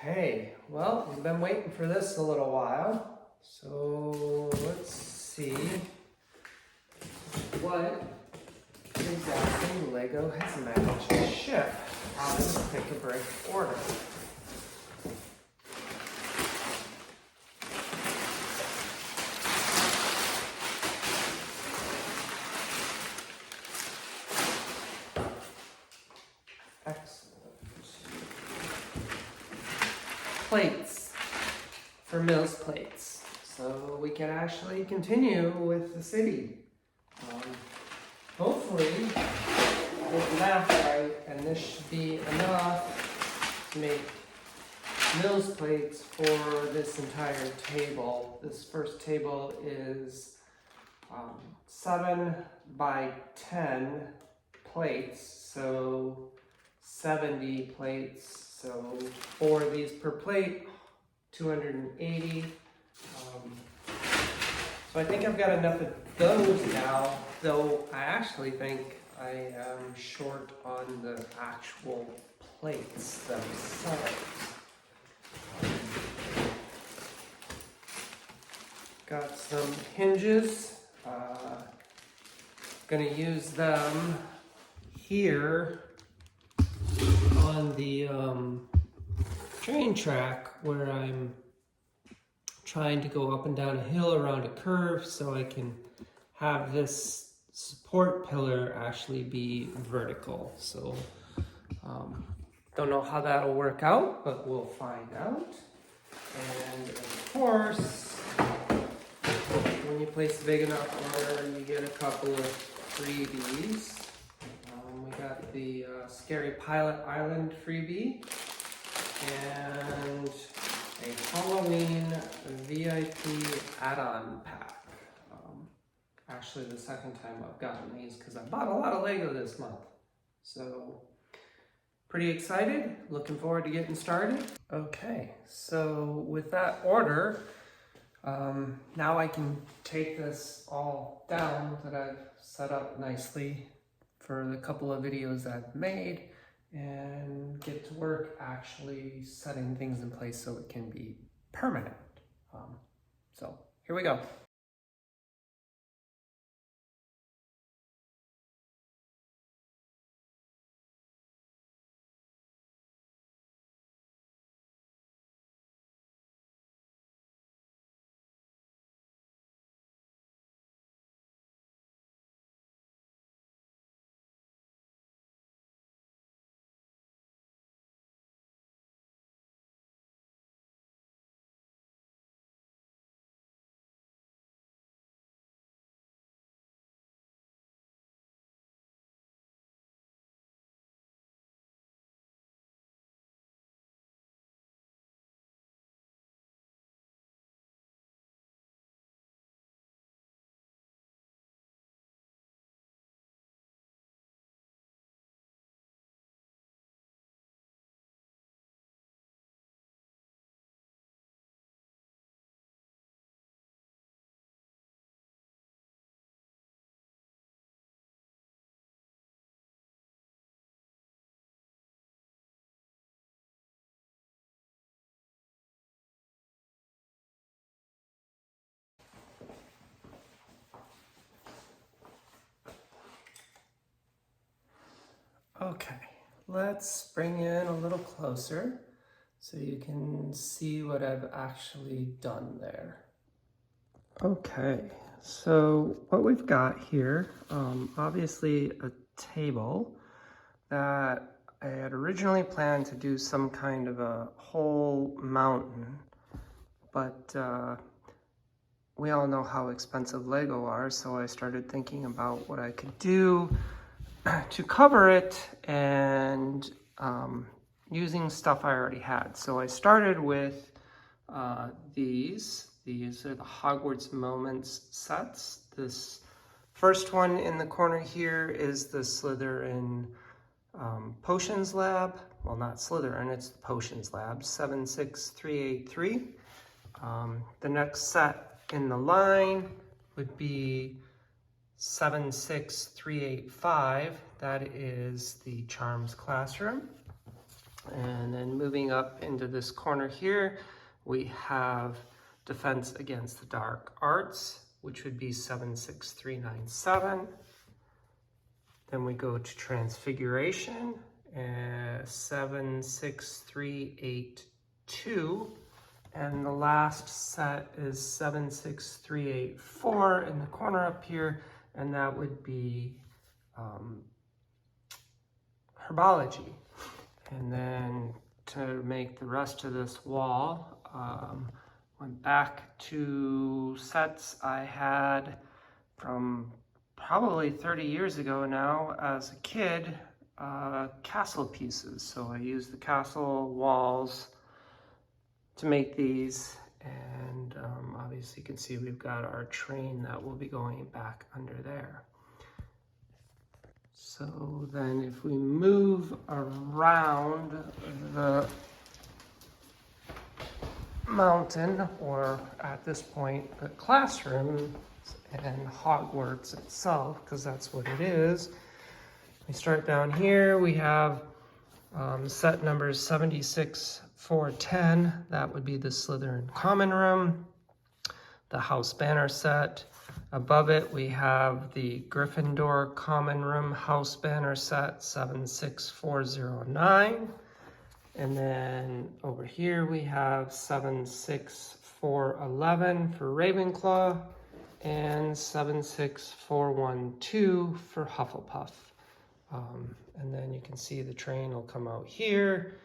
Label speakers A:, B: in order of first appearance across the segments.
A: Okay, well, we've been waiting for this a little while, so let's see what exactly Lego has managed to ship out of the pick-a-brick order. Excellent. Plates for Mills plates, so we can actually continue with the city. Hopefully, get the math right, and this should be enough to make Mills plates for this entire table. This first table is 7 by 10 plates, so 70 plates. So 4 of these per plate, 280. So I think I've got enough of those now, though I actually think I am short on the actual plates themselves. Got some hinges. Gonna use them here on the train track where I'm trying to go up and down a hill around a curve, so I can have this support pillar actually be vertical. So don't know how that'll work out, but we'll find out. And of course, when you place a big enough order, you get a couple of freebies. We got the Scary Pilot Island freebie and a Halloween VIP add-on pack. Actually, the second time I've gotten these because I bought a lot of Lego this month. So, pretty excited. Looking forward to getting started. Okay, so with that order, now I can take this all down that I've set up nicely for the couple of videos I've made and get to work actually setting things in place so it can be permanent. So here we go. Okay, let's bring in a little closer so you can see what I've actually done there. Okay, so what we've got here, obviously a table that I had originally planned to do some kind of a whole mountain, but we all know how expensive Lego are, so I started thinking about what I could do to cover it and using stuff I already had. So I started with these. These are the Hogwarts Moments sets. This first one in the corner here is the Slytherin Potions Lab. Well, not Slytherin, it's the Potions Lab, 76383. The next set in the line would be 76385. That is the Charms Classroom. And then moving up into this corner here, we have Defense Against the Dark Arts, which would be 76397. Then we go to Transfiguration, 76382. And the last set is 76384 in the corner up here, and that would be Herbology. And then to make the rest of this wall, went back to sets I had from probably 30 years ago now as a kid, castle pieces. So I used the castle walls to make these, and obviously you can see we've got our train that will be going back under there. So then if we move around the mountain, or at this point the classroom and Hogwarts itself, because that's what it is, we start down here. We have set numbers 76410, that would be the Slytherin Common Room. The House Banner set. Above it we have the Gryffindor Common Room House Banner set 76409. And then over here we have 76411 for Ravenclaw and 76412 for Hufflepuff. And then you can see the train will come out here.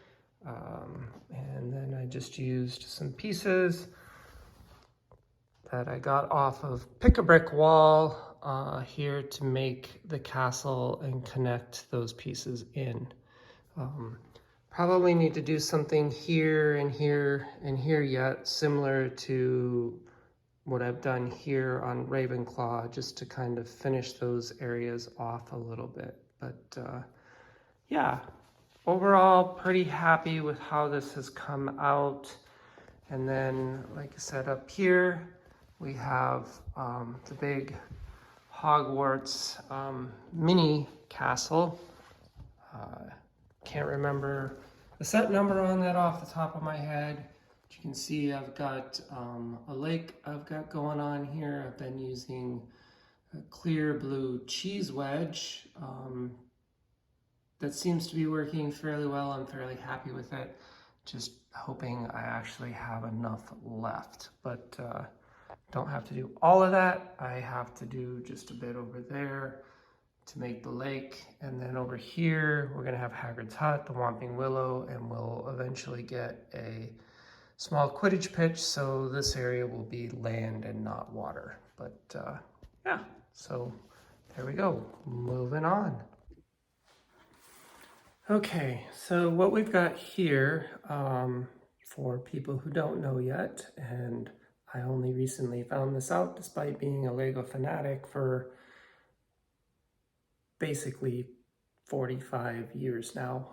A: And then I just used some pieces that I got off of Pick-a-Brick Wall here to make the castle and connect those pieces in. Probably need to do something here and here and here yet, similar to what I've done here on Ravenclaw, just to kind of finish those areas off a little bit. But yeah, overall pretty happy with how this has come out. And then, like I said, up here we have the big Hogwarts mini castle. Can't remember the set number on that off the top of my head. But you can see I've got a lake I've got going on here. I've been using a clear blue cheese wedge. That seems to be working fairly well. I'm fairly happy with it. Just hoping I actually have enough left. But don't have to do all of that. I have to do just a bit over there to make the lake. And then over here, we're gonna have Hagrid's Hut, the Whomping Willow, and we'll eventually get a small Quidditch pitch. So this area will be land and not water. But yeah, so there we go, moving on. Okay, so what we've got here, for people who don't know yet, and I only recently found this out despite being a Lego fanatic for basically 45 years now.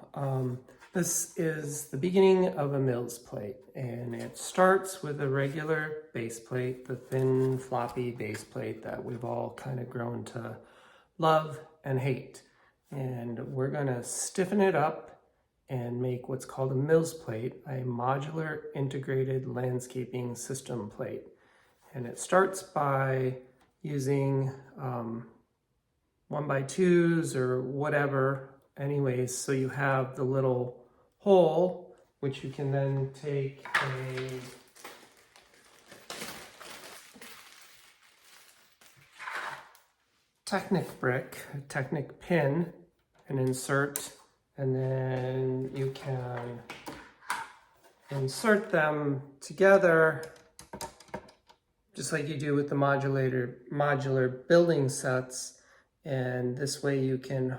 A: This is the beginning of a Mills plate, and it starts with a regular base plate, the thin floppy base plate that we've all kind of grown to love and hate. And we're gonna stiffen it up and make what's called a Mills plate, a modular integrated landscaping system plate. And it starts by using 1x2s or whatever, anyways, so you have the little hole, which you can then take a Technic brick, a Technic pin, and insert, and then you can insert them together just like you do with the modular building sets, and this way you can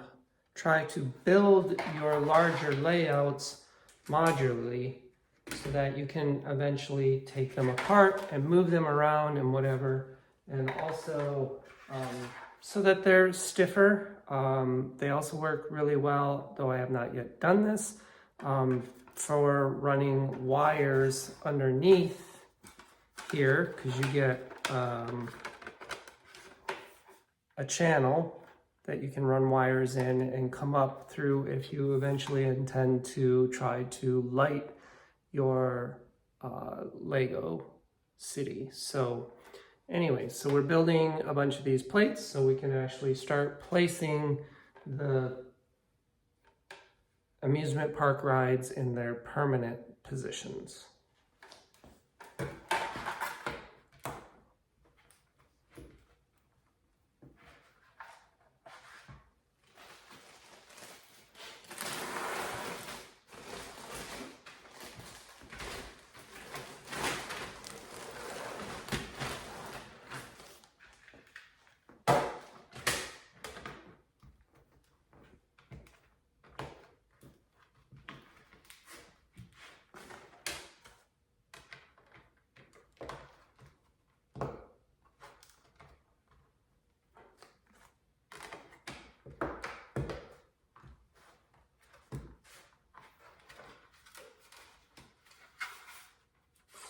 A: try to build your larger layouts modularly so that you can eventually take them apart and move them around and whatever, and also so that they're stiffer. They also work really well, though I have not yet done this, for running wires underneath here, because you get a channel that you can run wires in and come up through if you eventually intend to try to light your Lego city. So anyway, so we're building a bunch of these plates so we can actually start placing the amusement park rides in their permanent positions.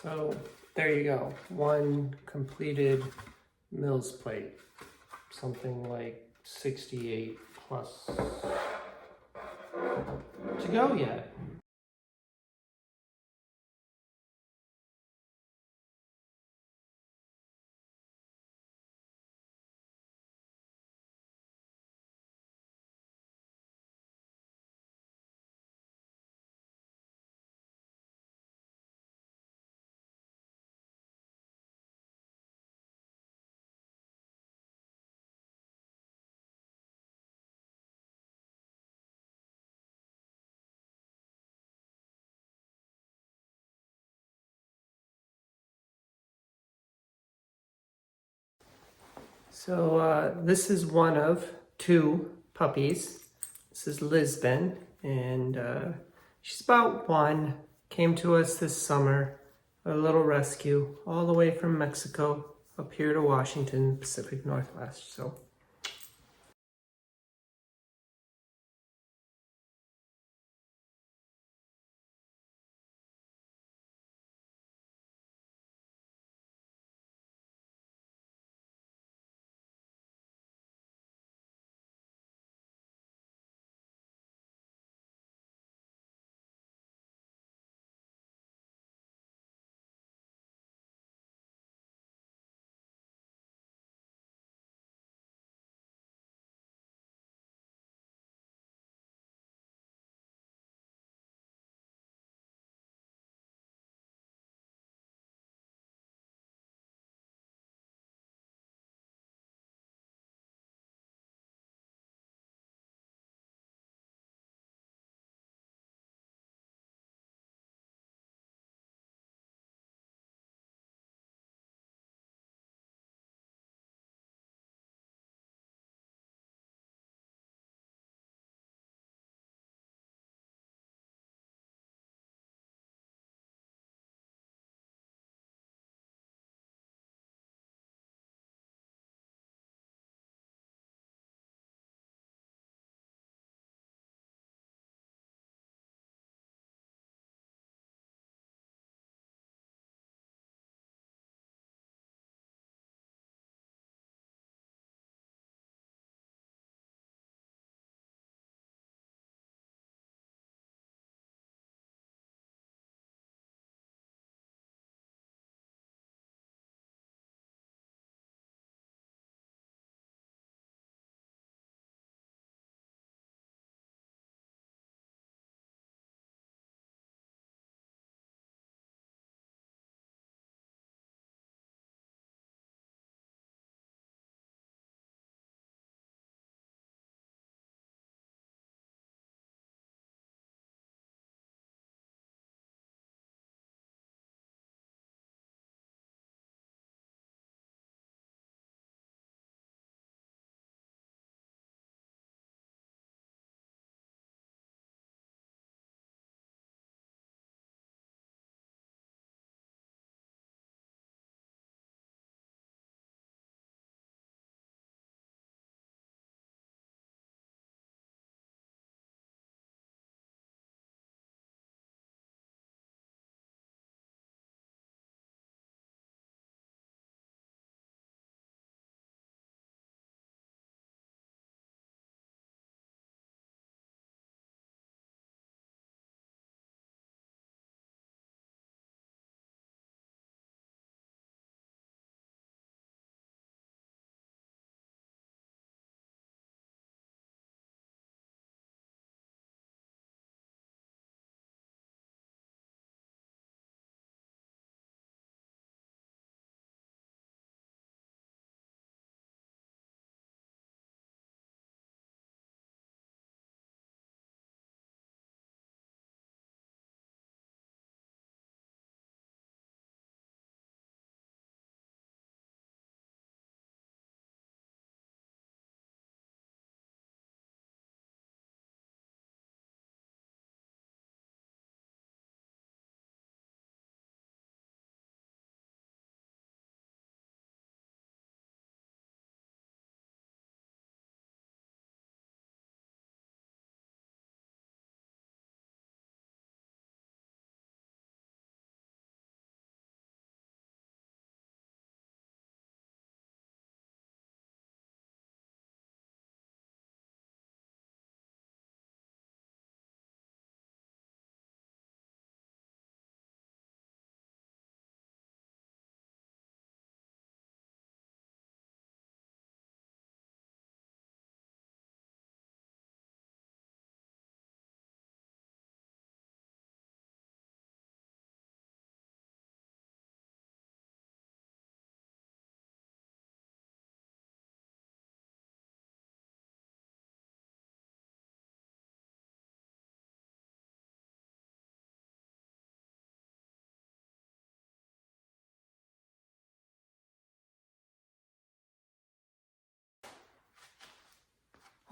A: So there you go, one completed Mills plate, something like 68 plus to go yet. So this is one of two puppies. This is Lisbon, and she's about 1. Came to us this summer, a little rescue, all the way from Mexico up here to Washington, Pacific Northwest. So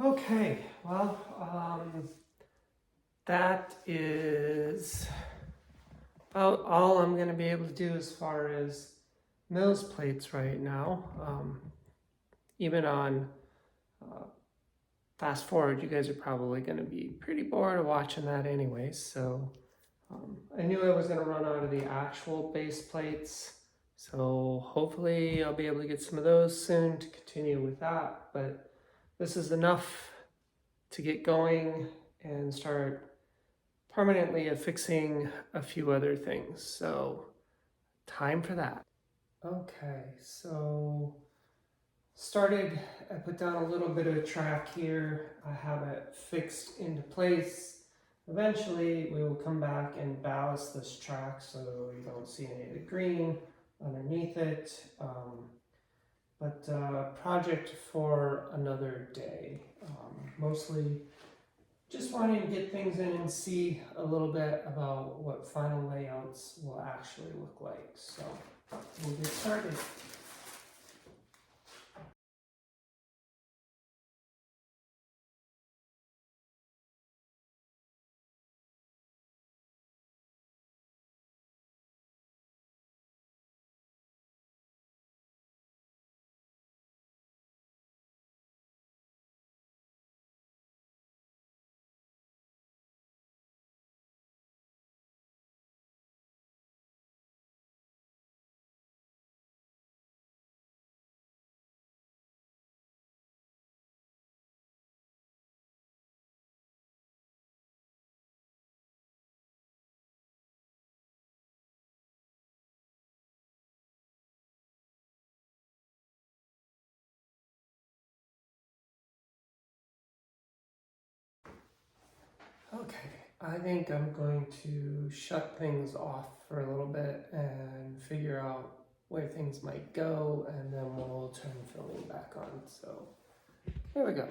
A: Okay, well, that is about all I'm going to be able to do as far as Mills plates right now. Even on fast forward, you guys are probably going to be pretty bored of watching that anyway. So I knew I was going to run out of the actual base plates. So hopefully I'll be able to get some of those soon to continue with that. But this is enough to get going and start permanently affixing a few other things. So time for that. Okay, so I put down a little bit of a track here. I have it fixed into place. Eventually we will come back and ballast this track so you don't see any of the green underneath it. But project for another day. Mostly just wanting to get things in and see a little bit about what final layouts will actually look like. So we'll get started. Okay, I think I'm going to shut things off for a little bit and figure out where things might go, and then we'll turn filming back on. So here we go.